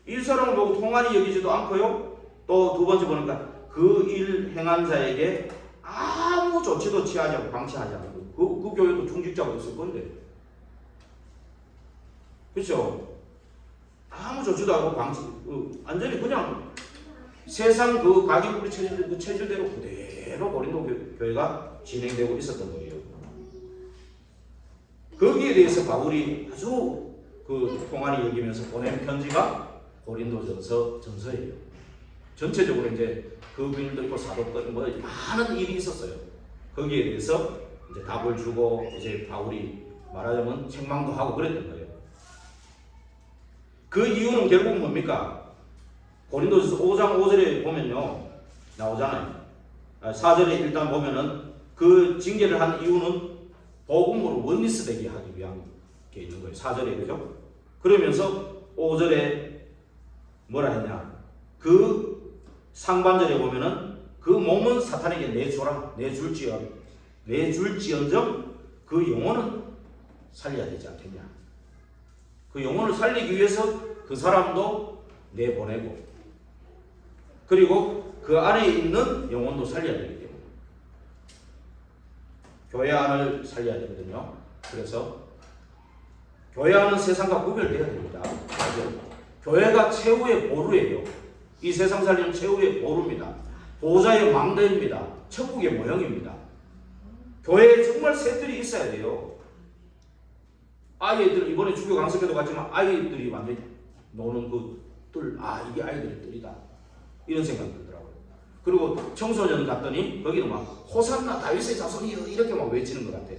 이 사람을 보고 통한이 여기지도 않고요. 또 두 번째 보니까 그 일 행한 자에게 아무 조치도 취하지 않고 방치하지 않고 그 교회도 중직자가 있을 건데. 그렇죠? 아무 좋지도 않고 완전히 그냥 세상 그 가기 뿌리 그 체질대로 그대로 고린도 교회가 진행되고 있었던 거예요. 거기에 대해서 바울이 아주 그 통한이 여기면서 보낸 편지가 고린도전서예요. 전체적으로 이제 그 일도 있고 사도권 뭐 많은 일이 있었어요. 거기에 대해서 이제 답을 주고 이제 바울이 말하자면 책망도 하고 그랬던 거예요. 그 이유는 결국 뭡니까? 고린도전서 5장 5절에 보면요 나오잖아요. 4절에 일단 보면은 그 징계를 한 이유는 복음으로 원리스 되게 하기 위한 게 있는 거예요. 4절에 그죠? 그러면서 5절에 뭐라 했냐? 그 상반절에 보면은 그 몸은 사탄에게 내줄지언정 그 영혼은 살려야 되지 않겠냐? 그 영혼을 살리기 위해서 그 사람도 내보내고 그리고 그 안에 있는 영혼도 살려야 되기 때문에 교회 안을 살려야 되거든요. 그래서 교회 안은 세상과 구별되어야 됩니다. 교회가 최후의 보루예요. 이 세상 살리는 최후의 보루입니다. 보호자의 망대입니다. 천국의 모형입니다. 교회에 정말 새들이 있어야 돼요. 아이들 이번에 주교 강습회도 갔지만 아이들이 완전히 노는 그 뜰, 이게 아이들의 뜰이다 이런 생각이 들더라고요. 그리고 청소년 갔더니 거기는 막 호산나 다윗의 자손이여 이렇게 막 외치는 것 같아.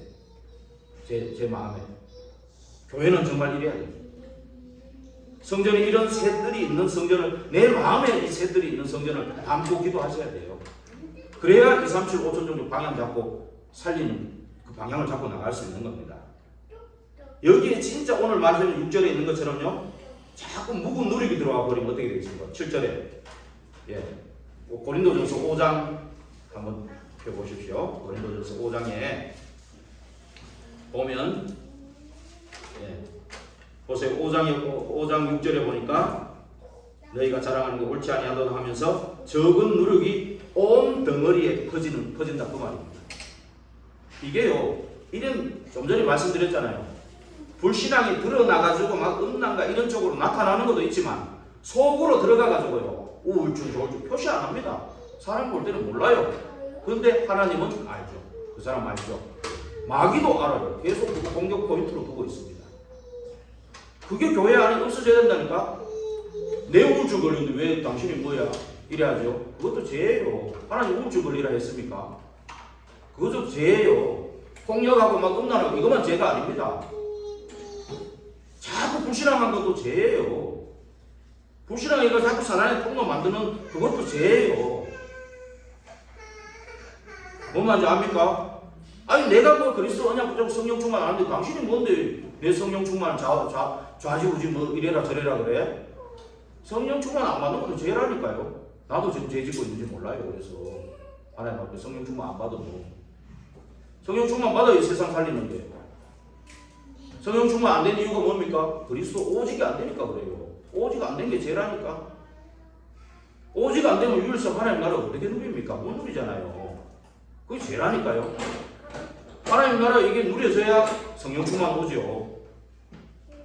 제 마음에 교회는 정말 이래야 돼요. 성전에 이런 새들이 있는 성전을 내 마음에 이 새들이 있는 성전을 담고 기도하셔야 돼요. 그래야 2, 3, 7, 5천 정도 방향 잡고 살리는 그 방향을 잡고 나갈 수 있는 겁니다. 여기에 진짜 오늘 말씀에 6절에 있는 것처럼요 자꾸 묵은 누룩이 들어와 버리면 어떻게 되겠습니까? 7절에 고린도전서 5장 한번 펴보십시오. 고린도전서 5장에 보면 보세요. 5장 6절에 보니까 너희가 자랑하는 게 옳지 아니하도다 하면서 적은 누룩이 온 덩어리에 퍼진다 그 말입니다. 이게요 이런 좀 전에 말씀드렸잖아요. 불신앙이 드러나가지고 막 음란가 이런 쪽으로 나타나는 것도 있지만 속으로 들어가가지고요 우울증, 조울증 표시 안 합니다. 사람 볼 때는 몰라요. 그런데 하나님은 알죠. 그 사람 알죠. 마귀도 알아요. 계속 그 공격 포인트로 두고 있습니다. 그게 교회 안에 없어져야 된다니까. 내 우울증 걸리는데 왜 당신이 뭐야 이래야죠. 그것도 죄예요. 하나님 우울증 걸리라 했습니까? 그것도 죄예요. 폭력하고 막 음란하고 이것만 죄가 아닙니다. 자꾸 불신앙한 것도 죄예요. 불신앙이가 자꾸 사단의 통로 만드는 그것도 죄예요. 뭔 말인지 압니까? 아니 내가 뭐 그리스도 언약 붙잡고 성령 충만 안 하는데 당신이 뭔데 내 성령 충만 좌지우지 뭐 이래라 저래라 그래? 성령 충만 안 받는 것도 죄라니까요. 나도 지금 죄 짓고 있는지 몰라요. 그래서 하나님 앞에 성령 충만 안 받아도 성령 충만 받아야 세상 살리는데 성령 충만 안 된 이유가 뭡니까? 그리스도 오직이 안 되니까 그래요. 오직 안 된 게 죄라니까. 오직 안 되면 율법 하나님 나라 어떻게 누립니까? 못 누리잖아요. 그게 죄라니까요. 하나님 나라 이게 누려져야 성령 충만 오죠.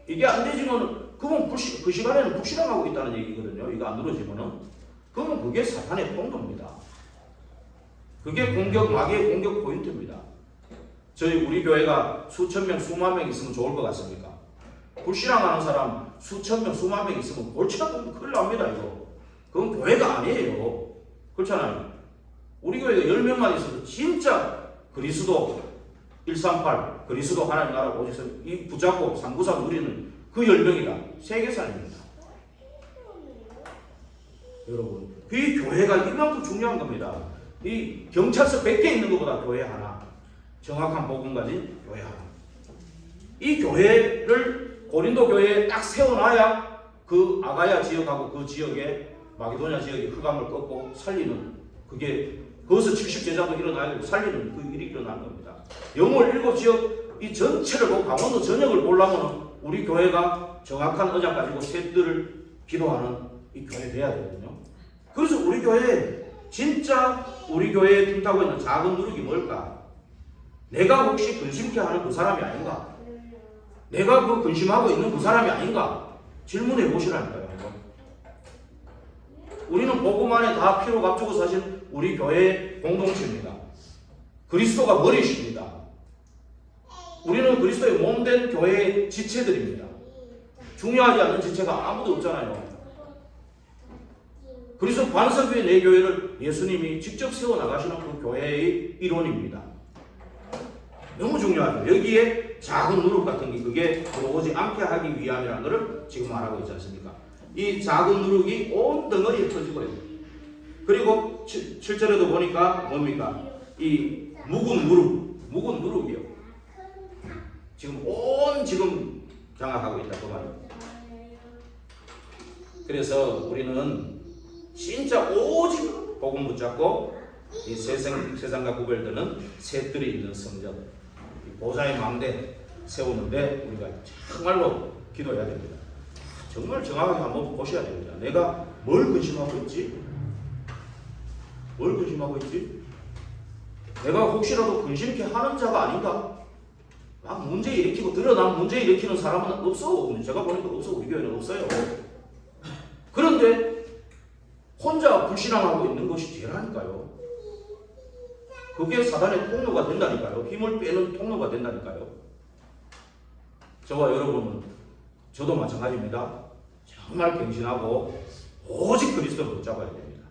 이게 안 되지면 그건 그 시간에는 불신앙하고 있다는 얘기거든요. 이거 안 누려지면은 그러면 그게 사탄의 통로입니다. 그게 마귀의 공격 포인트입니다. 우리 교회가 수천 명, 수만 명 있으면 좋을 것 같습니까? 불신앙하는 사람 수천 명, 수만 명 있으면 골치 아프면 큰일 납니다, 이거. 그건 교회가 아니에요. 그렇잖아요. 우리 교회가 10명만 있어도 진짜 그리스도 138, 그리스도 하나님 나라 오직서 이 붙잡고 상부상 누리는 그 10명이다. 세계사입니다. 여러분, 이 교회가 이만큼 중요한 겁니다. 이 경찰서 100개 있는 것보다 교회 하나. 정확한 복음 가진 교회 하나. 이 교회를 고린도 교회에 딱 세워놔야 그 아가야 지역하고 그 지역에 마게도냐 지역의 흑암을 꺾고 살리는 그것을 70제자도 일어나야 되고 살리는 그 일이 일어나는 겁니다. 영월 7지역 이 전체를 보고 강원도 전역을 보려면 우리 교회가 정확한 언약 가지고 새들을 기도하는 이 교회 돼야 되거든요. 그래서 우리 교회 진짜 우리 교회에 틈타고 있는 작은 누룩이 뭘까? 내가 혹시 근심케 하는 그 사람이 아닌가? 내가 그 근심하고 있는 그 사람이 아닌가? 질문해 보시라니까요. 우리는 복음 안에 다 피로 값주고 사신 우리 교회 공동체입니다. 그리스도가 머리십니다. 우리는 그리스도의 몸된 교회의 지체들입니다. 중요하지 않은 지체가 아무도 없잖아요. 그리스도 반석 위에 내 교회를 예수님이 직접 세워나가시는 그 교회의 일원입니다. 너무 중요하죠. 여기에 작은 누룩 같은 게 그게 들어오지 않게 하기 위함이라는 것을 지금 말하고 있지 않습니까? 이 작은 누룩이 온 덩어리에 퍼지고 있어요. 그리고 7절에도 보니까 뭡니까? 이 묵은 누룩이요. 지금 지금 장악하고 있다 그 말이에요. 그래서 우리는 진짜 오직 복음 붙잡고 이 세상과 구별되는 셋들이 있는 성전, 보좌의 망대 세우는데 우리가 정말로 기도해야 됩니다. 정말 정확하게 한번 보셔야 됩니다. 내가 뭘 근심하고 있지? 뭘 근심하고 있지? 내가 혹시라도 근심케 하는 자가 아닌가? 막 문제 일으키고 드러난 문제 일으키는 사람은 없어. 제가 보니까 없어. 우리 교회는 없어요. 그런데 혼자 불신앙하고 있는 것이 죄라니까요. 그게 사단의 통로가 된다니까요. 힘을 빼는 통로가 된다니까요. 저와 여러분은, 저도 마찬가지입니다. 정말 갱신하고 오직 그리스도를 붙잡아야 됩니다.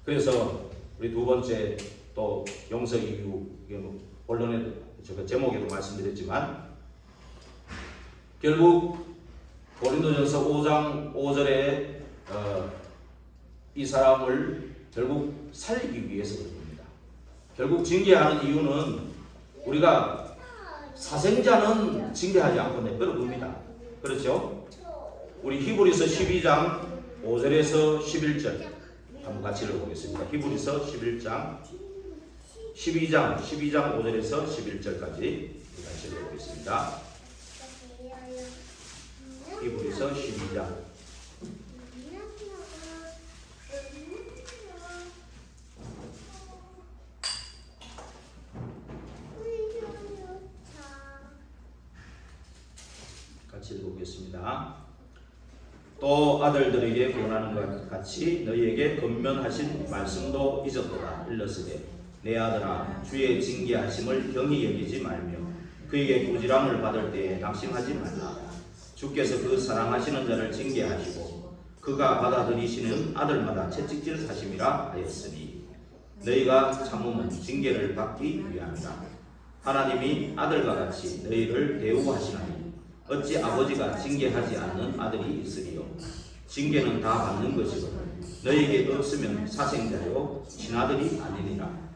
그래서 우리 두 번째 또 영성 이유, 본론에 제가 제목에도 말씀드렸지만 결국 고린도전서 5장 5절에 이 사람을 결국 살리기 위해서 그럽니다. 결국 징계하는 이유는 우리가 사생자는 징계하지 않고 내버려둡니다. 그렇죠? 우리 히브리서 12장 5절에서 11절 한번 같이 읽어보겠습니다. 히브리서 12장 5절에서 11절까지 같이 읽어보겠습니다. 히브리서 12장 같이 읽어보겠습니다. 또 아들들에게 권하는 것 같이 너희에게 권면하신 말씀도 잊었도다. 일러스되 내 아들아 주의 징계하심을 경히 여기지 말며 그에게 꾸지람을 받을 때에 낙심하지 말라. 주께서 그 사랑하시는 자를 징계하시고 그가 받아들이시는 아들마다 채찍질 하심이라 하였으니 너희가 참음은 징계를 받기 위함이라. 하나님이 아들과 같이 너희를 대우하시나니 어찌 아버지가 징계하지 않는 아들이 있으리요. 징계는 다 받는 것이거든 너희에게 없으면 사생자요 친아들이 아니니라.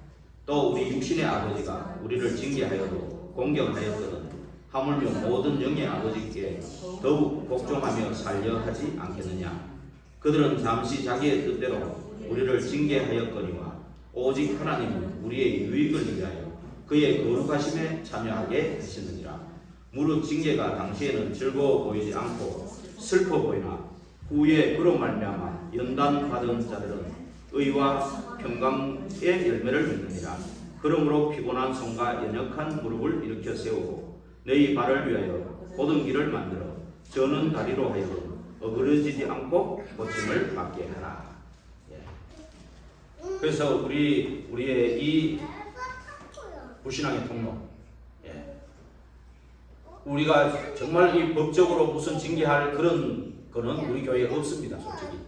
또 우리 육신의 아버지가 우리를 징계하여도 공경하였거든 하물며 모든 영의 아버지께 더욱 복종하며 살려 하지 않겠느냐. 그들은 잠시 자기의 뜻대로 우리를 징계하였거니와 오직 하나님은 우리의 유익을 위하여 그의 거룩하심에 참여하게 하시느니라. 무릇 징계가 당시에는 즐거워 보이지 않고 슬퍼 보이나 후에 그로 말미암아 연단받은 자들은 의와 평강의 열매를 맺느니라. 그러므로 피곤한 손과 연약한 무릎을 일으켜 세우고 너희 발을 위하여 곧은 길을 만들어 저는 다리로 하여금 어그러지지 않고 고침을 받게 하라. 그래서 우리의 이 불신앙의 통로, 우리가 정말 이 법적으로 무슨 징계할 그런 거는 우리 교회에 없습니다. 솔직히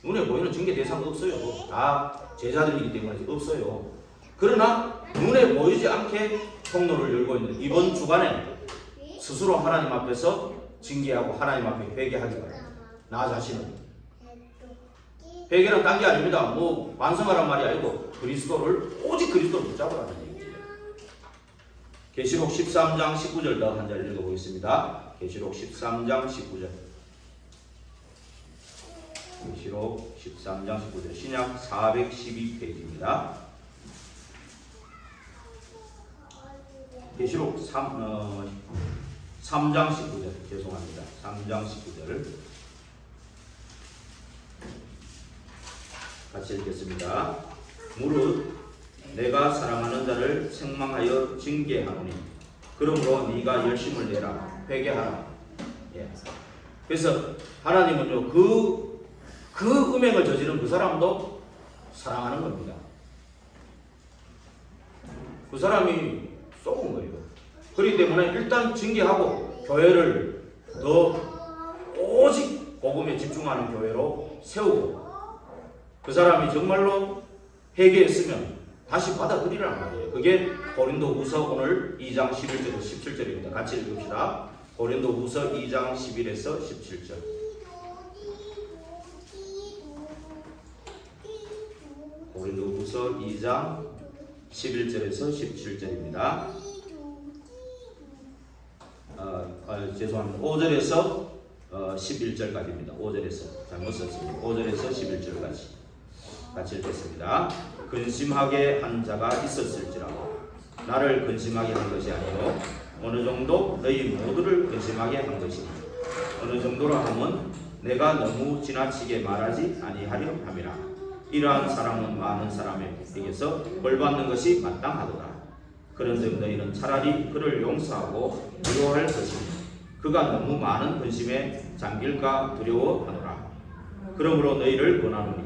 눈에 보이는 징계 대상 없어요. 다 제자들이기 때문에 없어요. 그러나 눈에 보이지 않게 통로를 열고 있는 이번 주간에 스스로 하나님 앞에서 징계하고 하나님 앞에 회개하기 바랍니다. 나 자신은 회개는 딴 게 아닙니다. 뭐 완성하란 말이 아니고 오직 그리스도를 붙잡으라는 얘기죠. 계시록 13장 19절 더 한 절 읽어보겠습니다. 계시록 13장 19절. 계시록 13장 19절 신약 412페이지입니다. 계시록 3장 19절 죄송합니다. 3장 19절 같이 읽겠습니다. 무릇 내가 사랑하는 자를 책망하여 징계하노니 그러므로 네가 열심을 내라 회개하라. 예. 그래서 하나님은요 그 음행을 저지른 그 사람도 사랑하는 겁니다. 그 사람이 쏘은 거예요. 그렇기 때문에 일단 징계하고 교회를 더 오직 복음에 집중하는 교회로 세우고 그 사람이 정말로 회개했으면 다시 받아들이라는 말이에요. 그게 고린도후서 오늘 2장 11절에서 17절입니다. 같이 읽읍시다. 고린도후서 2장 11에서 17절. 고린도후서 2장 11절에서 17절입니다. 죄송합니다. 5절에서 11절까지입니다. 5절에서 잘못 썼습니다. 5절에서 11절까지 같이 읽겠습니다. 근심하게 한 자가 있었을지라도 나를 근심하게 한 것이 아니요 어느 정도 너희 모두를 근심하게 한 것이니 어느 정도로 하면 내가 너무 지나치게 말하지 아니하려 함이라. 이러한 사랑은 많은 사람에게서 벌받는 것이 마땅하도다. 그런즉 너희는 차라리 그를 용서하고 위로할 것이니 그가 너무 많은 근심에 잠길까 두려워하노라. 그러므로 너희를 권하노니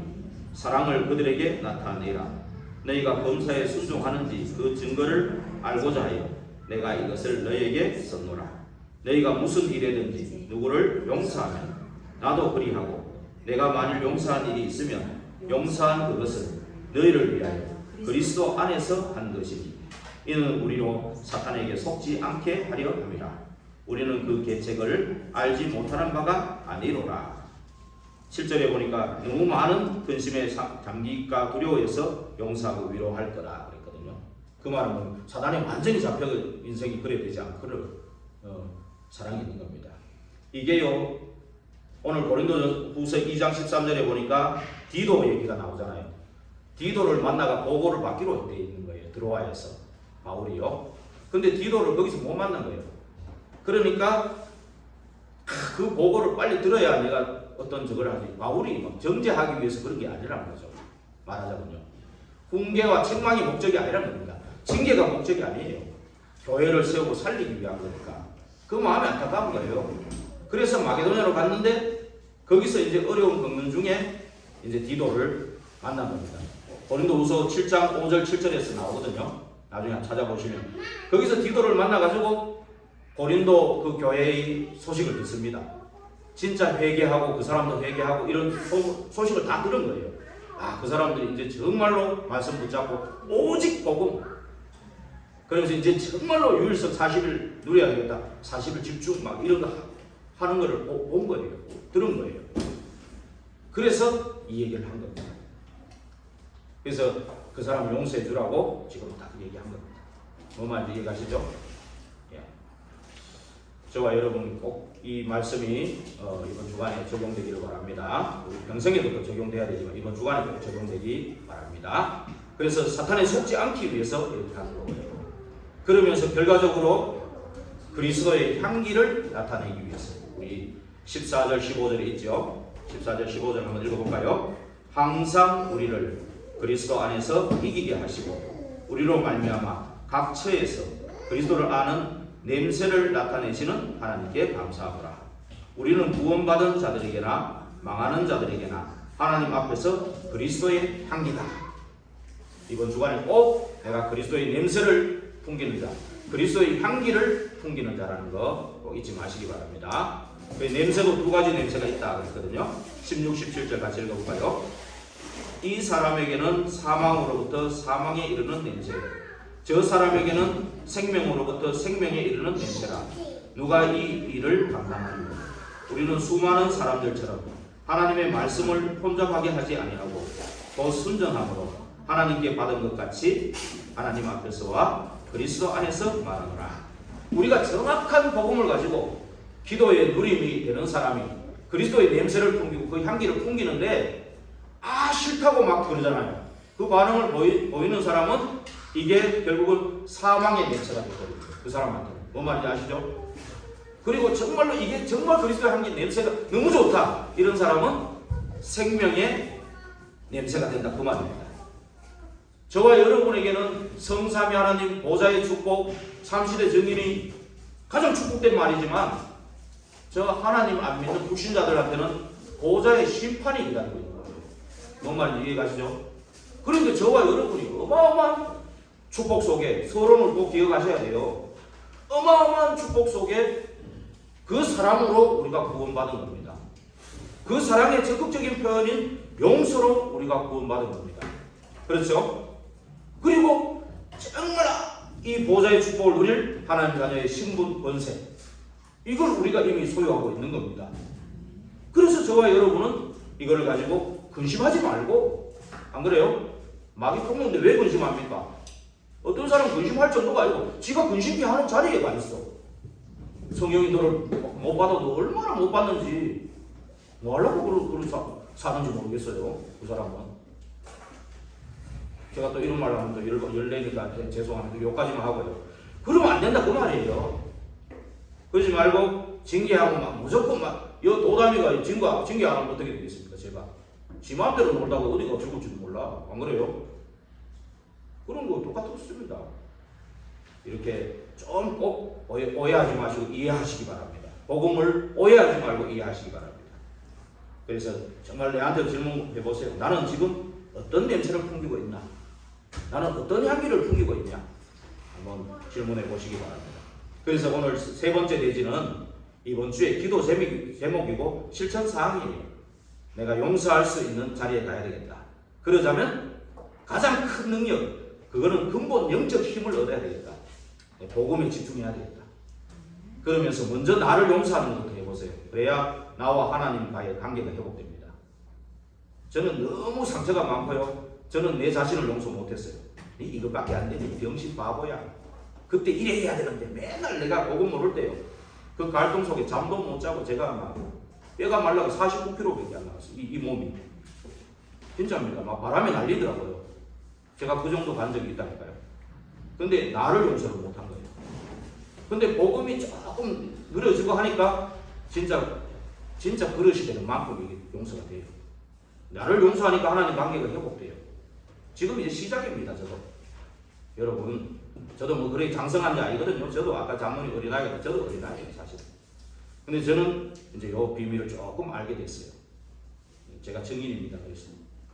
사랑을 그들에게 나타내라. 너희가 범사에 순종하는지 그 증거를 알고자 하여 내가 이것을 너희에게 썼노라. 너희가 무슨 일이든지 누구를 용서하면 나도 그리하고 내가 만일 용서한 일이 있으면 용서한 그것은 너희를 위하여 그리스도 안에서 한 것이니 이는 우리로 사탄에게 속지 않게 하려 함이라. 우리는 그 계책을 알지 못하는 바가 아니로라. 7절에 보니까 너무 많은 근심에 잠길까 두려워해서 용서하고 위로할 거다 그랬거든요. 그 말은 사단에 완전히 잡혀 인생이 그래 되지 않고 사랑이 있는 겁니다. 이게요 오늘 고린도후서 2장 13절에 보니까 디도 얘기가 나오잖아요. 디도를 만나가 보고를 받기로 돼 있는 거예요. 드로아에서 바울이요. 근데 디도를 거기서 못 만난 거예요. 그러니까 그 보고를 빨리 들어야 내가 어떤 저걸 하지. 바울이 막 정죄하기 위해서 그런 게 아니라는 거죠. 말하자면요. 훈계와 책망이 목적이 아니라는 겁니다. 징계가 목적이 아니에요. 교회를 세우고 살리기 위한 거니까. 그 마음이 안타까운 거예요. 그래서 마게도냐로 갔는데 거기서 이제 어려운 겪는 중에 이제 디도를 만난 겁니다. 고린도후서 7장 5절 7절에서 나오거든요. 나중에 찾아보시면 거기서 디도를 만나가지고 고린도 그 교회의 소식을 듣습니다. 진짜 회개하고 그 사람도 회개하고 이런 소식을 다 들은 거예요. 아, 그 사람들이 이제 정말로 말씀 붙잡고 오직 복음. 그러면서 이제 정말로 유일성 40일 누려야겠다. 40일 집중 막 이런 거 하는 거를 본 거예요. 들은 거예요. 그래서 이 얘기를 한 겁니다. 그래서 그 사람 용서해 주라고 지금 딱 얘기한 겁니다. 뭐 말인지 이해가시죠? 예. 저와 여러분 꼭 이 말씀이 이번 주간에 적용되기를 바랍니다. 우리 평생에도 또 적용돼야 되지만 이번 주간에도 적용되기 바랍니다. 그래서 사탄에 속지 않기 위해서 이렇게 하는 거고요. 그러면서 결과적으로 그리스도의 향기를 나타내기 위해서 우리 14절 15절에 있죠. 14절 15절 한번 읽어볼까요? 항상 우리를 그리스도 안에서 이기게 하시고 우리로 말미암아 각 처에서 그리스도를 아는 냄새를 나타내시는 하나님께 감사하노라. 우리는 구원받은 자들에게나 망하는 자들에게나 하나님 앞에서 그리스도의 향기다. 이번 주간에 꼭 내가 그리스도의 냄새를 풍기는 자, 그리스도의 향기를 풍기는 자라는 거 꼭 잊지 마시기 바랍니다. 그 냄새도 두 가지 냄새가 있다 그랬거든요. 16, 17절 같이 읽어볼까요? 이 사람에게는 사망으로부터 사망에 이르는 냄새, 저 사람에게는 생명으로부터 생명에 이르는 냄새라. 누가 이 일을 감당하리요? 우리는 수많은 사람들처럼 하나님의 말씀을 혼잡하게 하지 아니하고 더 순전함으로 하나님께 받은 것 같이 하나님 앞에서와 그리스도 안에서 말하노라. 우리가 정확한 복음을 가지고 기도의 누림이 되는 사람이 그리스도의 냄새를 풍기고 그 향기를 풍기는데 싫다고 막 그러잖아요. 그 반응을 보이는 사람은 이게 결국은 사망의 냄새가 되거든요. 그 사람한테는. 뭔 말인지 아시죠? 그리고 정말로 이게 정말 그리스도의 향기 냄새가 너무 좋다. 이런 사람은 생명의 냄새가 된다. 그 말입니다. 저와 여러분에게는 성삼위 하나님 보좌의 축복, 삼시대 정인이 가장 축복된 말이지만 저 하나님 안 믿는 불신자들한테는 보좌의 심판이 기다리고 있는 거예요. 뭔 말인지 이해 가시죠? 그런데 저와 여러분이 어마어마한 축복 속에, 서론을 꼭 기억하셔야 돼요. 어마어마한 축복 속에 그 사랑으로 우리가 구원받은 겁니다. 그 사랑의 적극적인 표현인 용서로 우리가 구원받은 겁니다. 그렇죠? 그리고 정말 이 보좌의 축복을 누릴 하나님 자녀의 신분, 권세, 이걸 우리가 이미 소유하고 있는 겁니다. 그래서 저와 여러분은 이거를 가지고 근심하지 말고, 안 그래요? 마귀 폭로인데 왜 근심합니까? 어떤 사람은 근심할 정도가 아니고 지가 근심케 하는 자리에 가 있어. 성경이 너를 못 받아도 얼마나 못 받는지 뭐 하려고 그런 사는지 모르겠어요. 그 사람은. 제가 또 이런 말 하면 또 열내니까 죄송합니다. 여기까지만 하고요. 그러면 안 된다 그 말이에요. 그러지 말고 징계하고 막 무조건 막 이 도담이가 징계 안 하면 어떻게 되겠습니까? 제가 지 마음대로 놀다가 어디가 죽을지도 몰라. 안 그래요? 그런 거 똑같습니다. 이렇게 좀 꼭 오해하지 마시고 이해하시기 바랍니다. 복음을 오해하지 말고 이해하시기 바랍니다. 그래서 정말 내한테 질문해 보세요. 나는 지금 어떤 냄새를 풍기고 있나? 나는 어떤 향기를 풍기고 있냐? 한번 질문해 보시기 바랍니다. 그래서 오늘 세 번째 대지는 이번 주에 기도 제목이고 실천 사항이에요. 내가 용서할 수 있는 자리에 가야 되겠다. 그러자면 가장 큰 능력, 그거는 근본 영적 힘을 얻어야 되겠다. 복음에 집중해야 되겠다. 그러면서 먼저 나를 용서하는 것부터 해보세요. 그래야 나와 하나님과의 관계가 회복됩니다. 저는 너무 상처가 많고요. 저는 내 자신을 용서 못했어요. 이것밖에 안 되니 병신 바보야. 그때 이래 해야 되는데 맨날 내가 복음 모를 때요. 그 갈등 속에 잠도 못 자고 제가 막 뼈가 말라가 49kg밖에 안 나왔어요. 이 몸이. 진짜입니다. 막 바람이 날리더라고요. 제가 그 정도 간 적이 있다니까요. 근데 나를 용서를 못한 거예요. 근데 복음이 조금 느려지고 하니까 진짜 그릇이 되는 만큼 이게 용서가 돼요. 나를 용서하니까 하나님 관계가 회복돼요. 지금 이제 시작입니다. 저도 여러분, 저도 뭐 그렇게 장성한 게 아니거든요. 저도 아까 장모님 어린아이가 저도 어린아이예요 사실. 근데 저는 이제 요 비밀을 조금 알게 됐어요. 제가 증인입니다. 그래서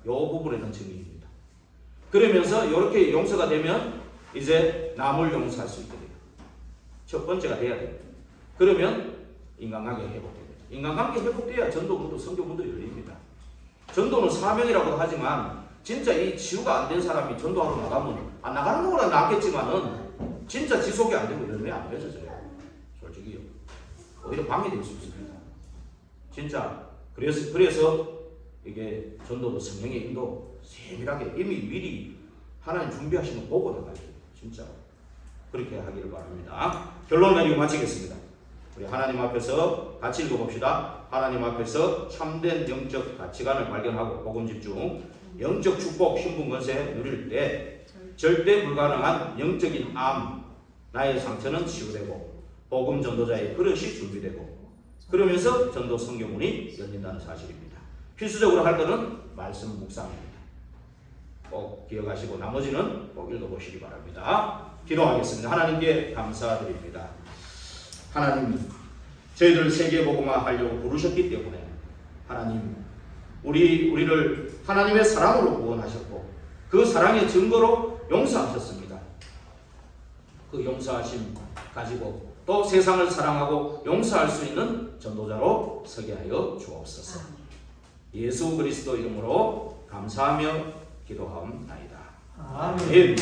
요 부분에는 증인입니다. 그러면서 이렇게 용서가 되면 이제 남을 용서할 수 있게 돼요. 첫 번째가 돼야 돼요. 그러면 인간관계가 회복됩니다. 인간관계 회복돼야 전도문도 선교문도 열립니다. 전도는 사명이라고도 하지만 진짜 이 치유가 안 된 사람이 전도하러 나가면 안 나가는 거보다 낫겠지만은 진짜 지속이 안 되고 열매 안 맺어져요. 솔직히요. 오히려 방해될 수 있습니다. 진짜 그래서 이게 전도도 성령의 인도 세밀하게 이미 미리 하나님 준비하신 거 보고 나가야 돼요. 진짜 그렇게 하기를 바랍니다. 결론 내리고 마치겠습니다. 우리 하나님 앞에서 같이 읽어봅시다. 하나님 앞에서 참된 영적 가치관을 발견하고 복음 집중, 영적 축복, 신분 권세 누릴 때 절대 불가능한 영적인 암, 나의 상처는 치유되고 복음 전도자의 그릇이 준비되고 그러면서 전도 선교문이 열린다는 사실입니다. 필수적으로 할 것은 말씀 묵상입니다. 꼭 기억하시고 나머지는 꼭 읽어보시기 바랍니다. 기도하겠습니다. 하나님께 감사드립니다. 하나님, 저희들 세계복음화 하려고 부르셨기 때문에 하나님, 우리를 하나님의 사랑으로 구원하셨고 그 사랑의 증거로 용서하셨습니다. 그 용서하심 가지고 또 세상을 사랑하고 용서할 수 있는 전도자로 서게 하여 주옵소서. 예수 그리스도 이름으로 감사하며 기도하옵나이다. 아멘.